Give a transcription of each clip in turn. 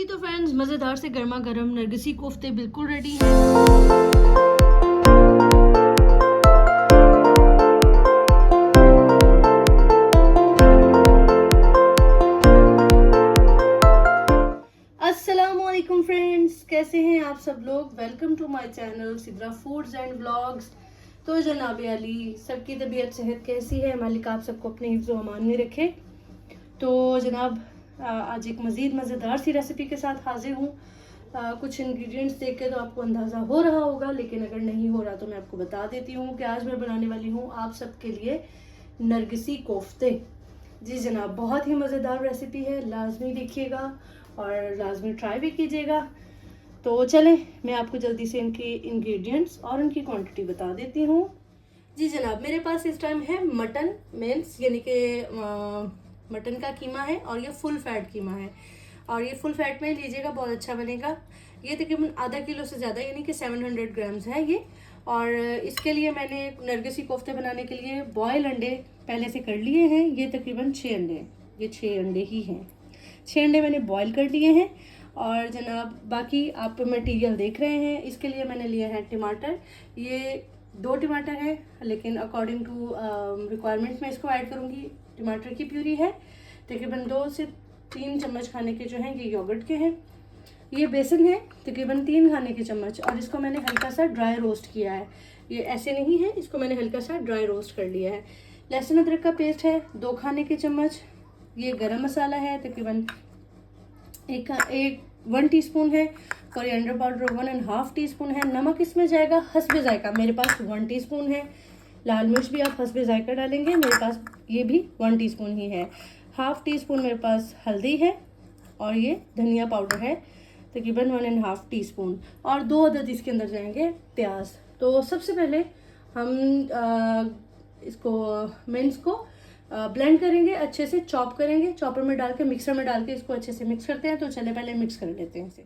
जी तो फ्रेंड्स, मज़ेदार से गर्मा गर्म नरगिसी कोफ्ते बिल्कुल रेडी हैं। अस्सलामुअलैकुम फ्रेंड्स, कैसे हैं आप सब लोग। Welcome to my channel Sidra foods and blogs. तो जनाब अली, सबकी तबीयत सेहत कैसी है। मालिक आप सबको अपने हिफ्ज़ व अमान में रखे। तो जनाब आज एक मज़ीद मज़ेदार सी रेसिपी के साथ हाजिर हूँ। कुछ इंग्रेडिएंट्स देख के तो आपको अंदाज़ा हो रहा होगा, लेकिन अगर नहीं हो रहा तो मैं आपको बता देती हूँ कि आज मैं बनाने वाली हूँ आप सबके लिए नरगिसी कोफ्ते। जी जनाब, बहुत ही मज़ेदार रेसिपी है, लाजमी देखिएगा और लाजमी ट्राई भी कीजिएगा। तो चलें, मैं आपको जल्दी से इनके इंग्रेडिएंट्स और उनकी क्वांटिटी बता देती हूँ। जी जनाब, मेरे पास इस टाइम है मटन मीन्स यानी कि मटन का कीमा है और ये फुल फैट कीमा है और ये फुल फैट में लीजिएगा, बहुत अच्छा बनेगा। ये तकरीबन आधा किलो से ज़्यादा यानी कि 700 ग्राम्स है ये। और इसके लिए मैंने नरगिसी कोफ्ते बनाने के लिए बॉयल अंडे पहले से कर लिए हैं। ये तकरीबन 6 अंडे, ये 6 अंडे ही हैं। 6 अंडे मैंने बॉयल कर लिए हैं। और जनाब बाकी आप मटेरियल देख रहे हैं। इसके लिए मैंने लिए हैं टमाटर, ये 2 टमाटर है, लेकिन अकॉर्डिंग टू रिक्वायरमेंट मैं इसको ऐड करूँगी। टमाटर की प्यूरी है, तकरीबन 2 से 3 चम्मच खाने के जो हैं ये योगर्ट के हैं। ये बेसन है तकरीबन 3 खाने के चम्मच और इसको मैंने हल्का सा ड्राई रोस्ट किया है। ये ऐसे नहीं है, इसको मैंने हल्का सा ड्राई रोस्ट कर लिया है। लहसुन अदरक का पेस्ट है 2 खाने के चम्मच। ये गरम मसाला है तकरीबन 1 टीस्पून है। कोरिएंडर पाउडर 1.5 टीस्पून है। नमक इसमें जाएगा हस्बे जायका, मेरे पास 1 टीस्पून है। लाल मिर्च भी आप हस्बे जायका डालेंगे, मेरे पास ये भी 1 टीस्पून ही है। 1/2 टीस्पून मेरे पास हल्दी है और ये धनिया पाउडर है तकरीबन 1.5 टीस्पून। और 2 अदद इसके अंदर जाएंगे प्याज। तो सबसे पहले हम इसको मिन्स को ब्लेंड करेंगे, अच्छे से चॉप करेंगे। चॉपर में डाल के, मिक्सर में डाल के इसको अच्छे से मिक्स करते हैं। तो चले पहले मिक्स कर लेते हैं इसे।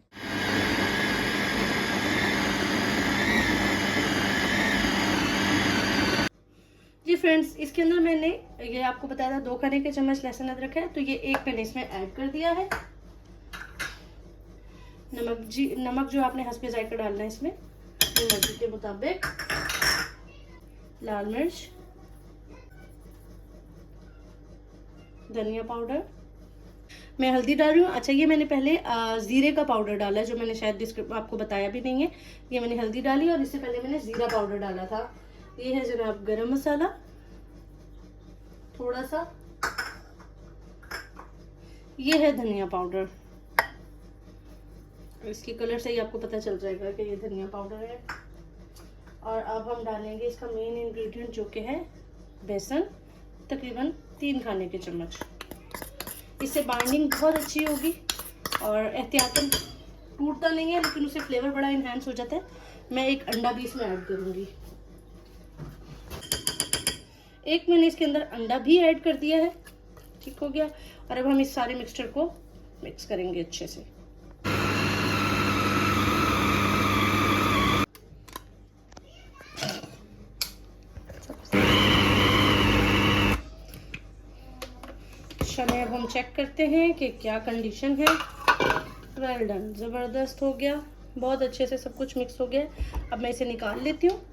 जी फ्रेंड्स, इसके अंदर मैंने ये आपको बताया था 2 खाने के चम्मच लहसुन अदरक है, तो ये 1 मैंने इसमें ऐड कर दिया है। नमक जो आपने हस्बे जायका डालना है इसमें अपनी मर्जी के मुताबिक। लाल मिर्च, धनिया पाउडर, मैं हल्दी डाल रही हूँ। अच्छा, ये मैंने पहले ज़ीरे का पाउडर डाला है, जो मैंने शायद आपको बताया भी नहीं है। ये मैंने हल्दी डाली और इससे पहले मैंने ज़ीरा पाउडर डाला था। ये है जनाब गरम मसाला थोड़ा सा, ये है धनिया पाउडर। इसकी कलर से ही आपको पता चल जाएगा कि ये धनिया पाउडर है। और अब हम डालेंगे इसका मेन इंग्रेडिएंट जो कि है बेसन, तकरीबन 3 खाने के चम्मच। इससे बाइंडिंग बहुत अच्छी होगी और एहतियातन टूटता नहीं है, लेकिन उससे फ्लेवर बड़ा इन्हांस हो जाता है। मैं 1 अंडा भी इसमें ऐड करूँगी। 1 मैंने इसके अंदर अंडा भी ऐड कर दिया है। ठीक हो गया। और अब हम इस सारे मिक्सचर को मिक्स करेंगे अच्छे से। चलिए अब हम चेक करते हैं कि क्या कंडीशन है। वेल डन, ज़बरदस्त हो गया, बहुत अच्छे से सब कुछ मिक्स हो गया। अब मैं इसे निकाल लेती हूँ।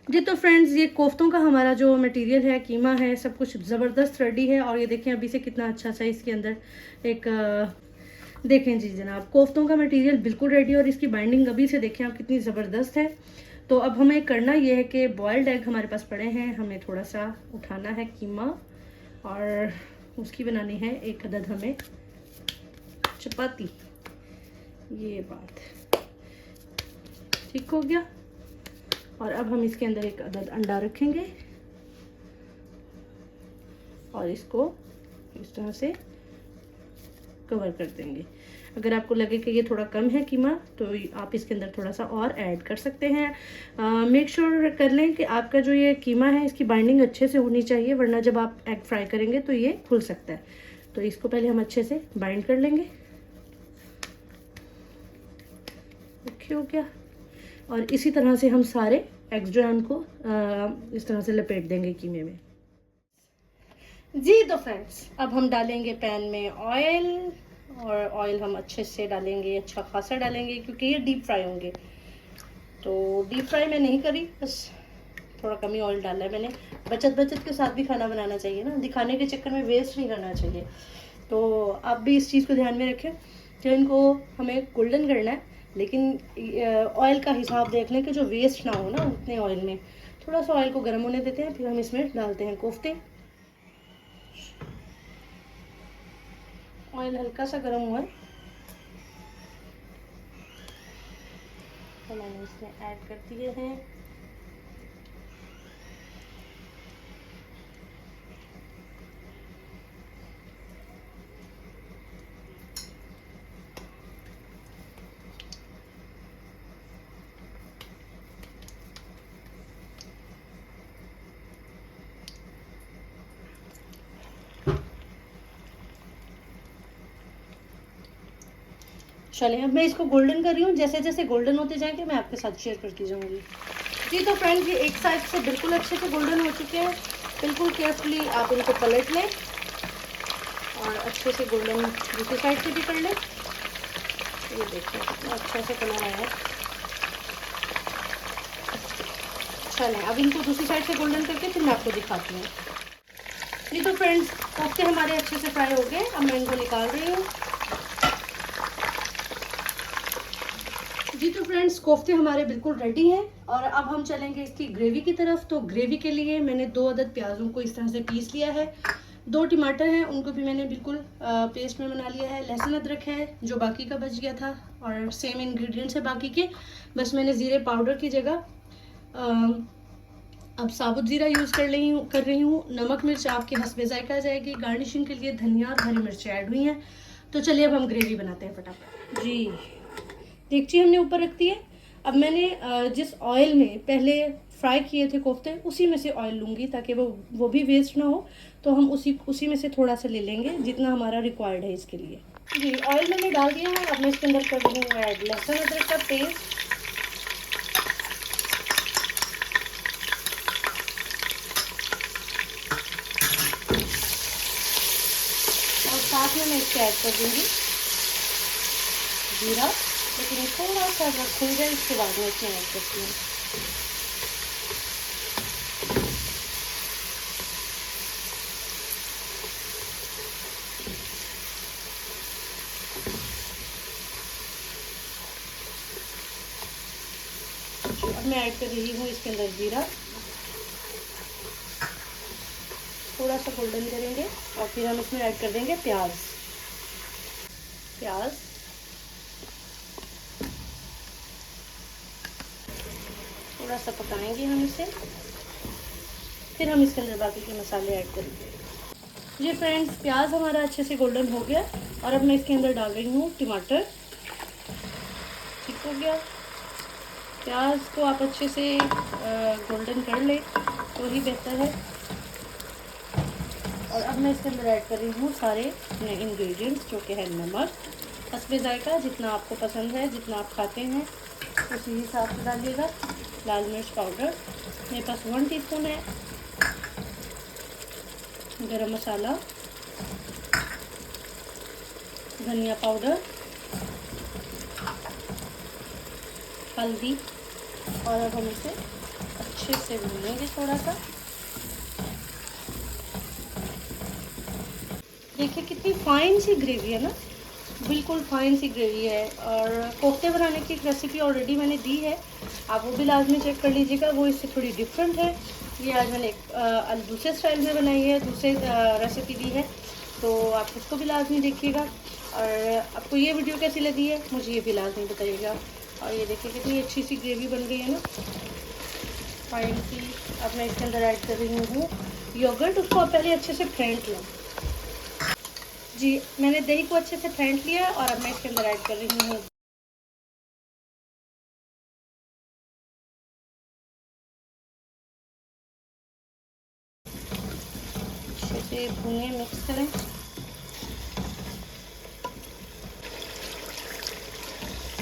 जी तो फ्रेंड्स, ये कोफ्तों का हमारा जो मटेरियल है, कीमा है, सब कुछ ज़बरदस्त रेडी है। और ये देखें अभी से कितना अच्छा सा इसके अंदर एक देखें जी जनाब, कोफ्तों का मटेरियल बिल्कुल रेडी है और इसकी बाइंडिंग अभी से देखें आप कितनी ज़बरदस्त है। तो अब हमें करना ये है कि बॉयल्ड एग हमारे पास पड़े हैं, हमें थोड़ा सा उठाना है कीमा और उसकी बनानी है 1 अदद हमें चपाती। ये बात ठीक हो गया। और अब हम इसके अंदर 1 अदद अंडा रखेंगे और इसको इस तरह से कवर कर देंगे। अगर आपको लगे कि ये थोड़ा कम है कीमा, तो आप इसके अंदर थोड़ा सा और ऐड कर सकते हैं। मेक श्योर कर लें कि आपका जो ये कीमा है इसकी बाइंडिंग अच्छे से होनी चाहिए, वरना जब आप एग फ्राई करेंगे तो ये खुल सकता है। तो इसको पहले हम अच्छे से बाइंड कर लेंगे। ओके हो गया। और इसी तरह से हम सारे एग्स जो है उनको इस तरह से लपेट देंगे कीमे में। जी तो फ्रेंड्स, अब हम डालेंगे पैन में ऑयल और ऑयल हम अच्छे से डालेंगे, अच्छा खासा डालेंगे, क्योंकि ये डीप फ्राई होंगे। तो डीप फ्राई मैं नहीं करी, बस थोड़ा कम ही ऑयल डाला है मैंने। बचत बचत के साथ भी खाना बनाना चाहिए ना, दिखाने के चक्कर में वेस्ट नहीं करना चाहिए। तो आप भी इस चीज़ को ध्यान में रखें कि इनको हमें गोल्डन करना है, लेकिन ऑयल का हिसाब देख लें कि जो वेस्ट ना हो ना उतने ऑयल में। थोड़ा सा ऑयल को गर्म होने देते हैं, फिर हम इसमें डालते हैं कोफ्ते। ऑयल हल्का सा गर्म हुआ है तो मैंने इसमें ऐड कर दिए हैं चलिए। अब मैं इसको गोल्डन कर रही हूँ, जैसे जैसे गोल्डन होते जाएंगे मैं आपके साथ शेयर करती जाऊँगी। जी तो फ्रेंड्स, ये एक साइड से बिल्कुल अच्छे से गोल्डन हो चुके हैं। बिल्कुल केयरफुली आप इनको पलट लें और अच्छे से गोल्डन दूसरी साइड से भी कर लें। ये देखिए कितना अच्छा से कलर आया है। चलें, अब इनको दूसरी साइड से गोल्डन करके फिर मैं आपको दिखाती हूँ। जी तो फ्रेंड्स, कोफ्ते हमारे अच्छे से फ्राई हो गए। अब मैं इनको निकाल रही हूँ। जी तो फ्रेंड्स, कोफ्ते हमारे बिल्कुल रेडी हैं और अब हम चलेंगे इसकी ग्रेवी की तरफ। तो ग्रेवी के लिए मैंने 2 अदद प्याज़ों को इस तरह से पीस लिया है। 2 टमाटर हैं, उनको भी मैंने बिल्कुल पेस्ट में बना लिया है। लहसुन अदरक है जो बाकी का बच गया था, और सेम इंग्रेडिएंट्स है बाकी के। बस मैंने ज़ीरे पाउडर की जगह अब साबुत ज़ीरा यूज़ कर रही हूँ। नमक मिर्च आपके हस्बे जायका जाएगी। गार्निशिंग के लिए धनिया और हरी मिर्च ऐड हुई हैं। तो चलिए अब हम ग्रेवी बनाते हैं फटाफट। जी, देगची हमने ऊपर रख दी है। अब मैंने जिस ऑयल में पहले फ्राई किए थे कोफ्ते, उसी में से ऑयल लूँगी ताकि वो भी वेस्ट ना हो। तो हम उसी में से थोड़ा सा ले लेंगे जितना हमारा रिक्वायर्ड है इसके लिए। जी, ऑयल मैंने डाल दिया है। अब मैं इसके अंदर कर रही हूँ ऐड लहसुन अदरक का पेस्ट, और साथ में मैं इसके ऐड कर दूँगी जीरा। लेकिन ये थोड़ा सा रखूँगा, इसके बाद में इसमें ऐड करती हूँ। अब मैं ऐड कर रही हूँ इसके अंदर जीरा। थोड़ा सा गोल्डन करेंगे और फिर हम इसमें ऐड कर देंगे प्याज। थोड़ा सा पकाएंगे हम इसे, फिर हम इसके अंदर बाकी के मसाले ऐड करेंगे। जी फ्रेंड्स, प्याज हमारा अच्छे से गोल्डन हो गया और अब मैं इसके अंदर डाल रही हूँ टमाटर। ठीक हो गया। प्याज को आप अच्छे से गोल्डन कर लें तो ही बेहतर है। और अब मैं इसके अंदर ऐड कर रही हूँ सारे अपने इंग्रेडिएंट्स, जो कि है नमक हस्बे जायका, जितना आपको पसंद है, जितना आप खाते हैं उसी हिसाब से डालिएगा। लाल मिर्च पाउडर मेरे पास 1 टीस्पून है। गरम मसाला, धनिया पाउडर, हल्दी, और अब हम इसे अच्छे से भूनेंगे थोड़ा सा। देखिए कितनी फाइन सी ग्रेवी है ना, बिल्कुल फाइन सी ग्रेवी है। और कोफ्ते बनाने की एक रेसिपी ऑलरेडी मैंने दी है, आप वो भी लाजमी चेक कर लीजिएगा। वो इससे थोड़ी डिफरेंट है। ये आज मैंने एक दूसरे स्टाइल में बनाई है, दूसरे रेसिपी दी है, तो आप उसको भी लाजमी देखिएगा। और आपको ये वीडियो कैसी लगी है मुझे ये भी लाजमी बताइएगा। और ये देखिए कितनी अच्छी सी ग्रेवी बन गई है ना, फाइन सी। अब मैं इसके अंदर ऐड कर रही हूँ योगर्ट। उसको आप पहले अच्छे से फेंट लें। जी, मैंने दही को अच्छे से फेंट लिया और अब मैं इसके अंदर ऐड कर रही हूँ अच्छे से भूने, मिक्स करें।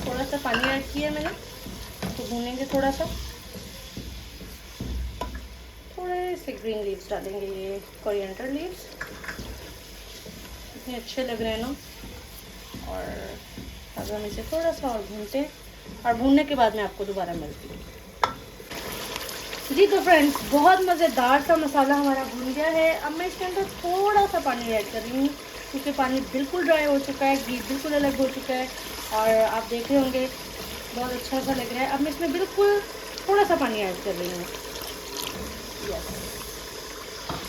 थोड़ा सा पानी ऐड किया मैंने, तो भूनेंगे थोड़ा सा। थोड़े से ग्रीन लीव्स डालेंगे, ये कोरिएंडर लीव्स, इतने अच्छे लग रहे हैं ना। और अब हम इसे थोड़ा सा और भूनते हैं, और भूनने के बाद मैं आपको दोबारा मिलती हूँ। जी तो फ्रेंड्स, बहुत मज़ेदार सा मसाला हमारा भून गया है। अब मैं इसके अंदर थोड़ा सा पानी ऐड कर रही हूँ, क्योंकि पानी बिल्कुल ड्राई हो चुका है, घी बिल्कुल अलग हो चुका है, और आप देख रहे होंगे बहुत अच्छा सा लग रहा है। अब मैं इसमें बिल्कुल थोड़ा सा पानी ऐड कर रही हूँ। यस,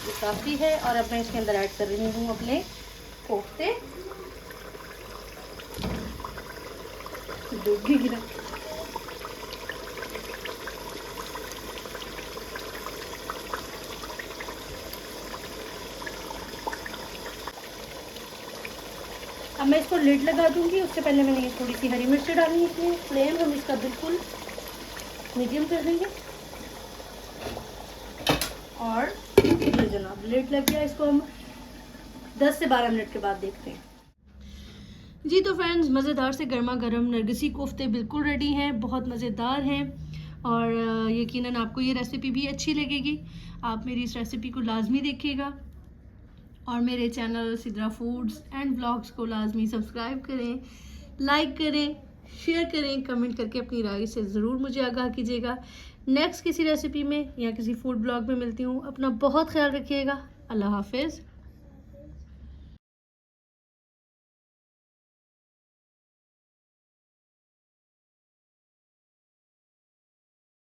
ये काफ़ी है। और अब मैं इसके अंदर ऐड कर रही हूँ अपने कोफ्ते। डूबी गिरा। अब मैं इसको लिड लगा दूंगी। उससे पहले मैंने थोड़ी सी हरी मिर्च डालनी है इसमें। फ्लेम हम इसका बिल्कुल मीडियम कर देंगे, और ये जनाब लिड लग गया। इसको हम 10 से 12 मिनट के बाद देखते हैं। जी तो फ्रेंड्स, मज़ेदार से गर्मा गर्म नरगिसी कोफ्ते बिल्कुल रेडी हैं, बहुत मज़ेदार हैं, और यकीनन आपको ये रेसिपी भी अच्छी लगेगी। आप मेरी इस रेसिपी को लाजमी देखिएगा, और मेरे channel Sidra foods and blogs को लाजमी सब्सक्राइब करें, लाइक करें, शेयर करें, कमेंट करके अपनी राय से ज़रूर मुझे आगाह कीजिएगा। नेक्स्ट किसी रेसिपी में या किसी फूड ब्लॉग में मिलती हूँ। अपना बहुत ख्याल रखिएगा। अल्लाह हाफिज़।